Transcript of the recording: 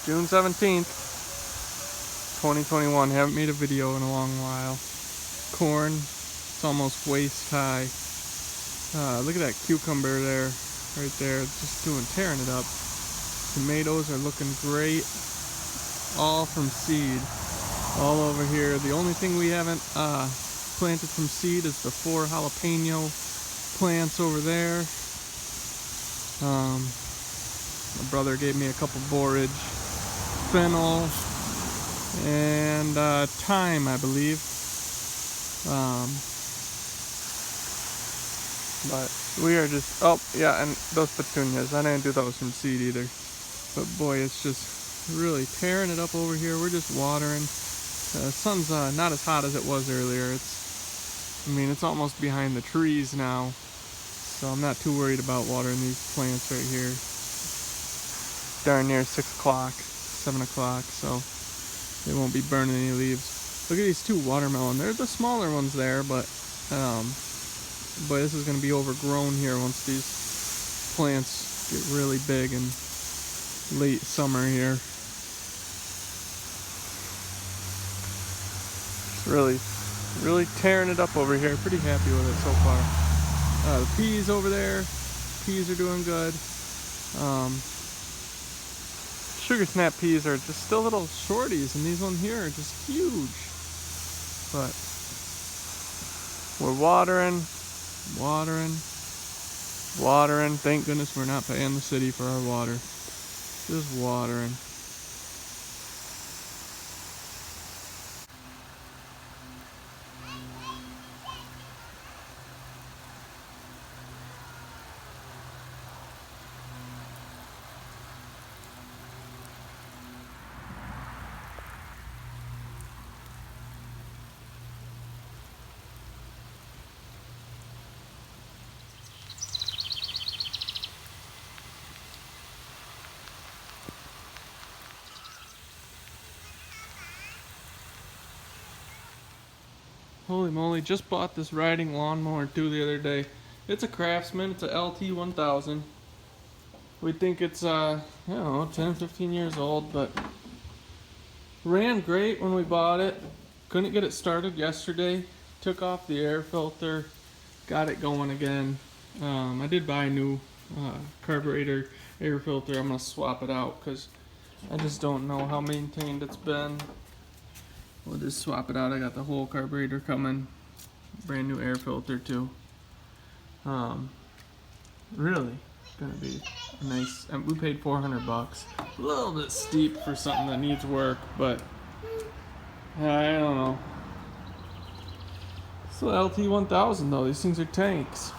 June 17th, 2021. Haven't made a video in a long while. Corn, it's almost waist high. Look at that cucumber there, right there, just tearing it up. Tomatoes are looking great, all from seed, all over here. The only thing we haven't planted from seed is the 4 jalapeno plants over there. My brother gave me a couple borage, fennel, and thyme, I believe. But we are just, oh yeah, and those petunias, I didn't do those from seed either. But boy, it's just really tearing it up over here. We're just watering. The sun's not as hot as it was earlier. It's almost behind the trees now. So I'm not too worried about watering these plants right here. Darn near 6 o'clock, 7 o'clock, so they won't be burning any leaves. Look at these 2 watermelon. They're the smaller ones there, but this is going to be overgrown here once these plants get really big in late summer here. It's really tearing it up over here. Pretty happy with it so far. The peas over there, peas are doing good. Sugar snap peas are just still little shorties, and these ones here are just huge. But we're watering. Thank goodness we're not paying the city for our water. Just watering. Holy moly, just bought this riding lawnmower too the other day. It's a Craftsman, it's a Lt1000. We think it's, I don't know, 10, 15 years old, but ran great when we bought it. Couldn't get it started yesterday. Took off the air filter, got it going again. I did buy a new carburetor air filter. I'm gonna swap it out because I just don't know how maintained it's been. We'll just swap it out. I got the whole carburetor coming. Brand new air filter too. Really gonna be nice. We paid 400 bucks. A little bit steep for something that needs work, but I don't know. It's the Lt1000 though. These things are tanks.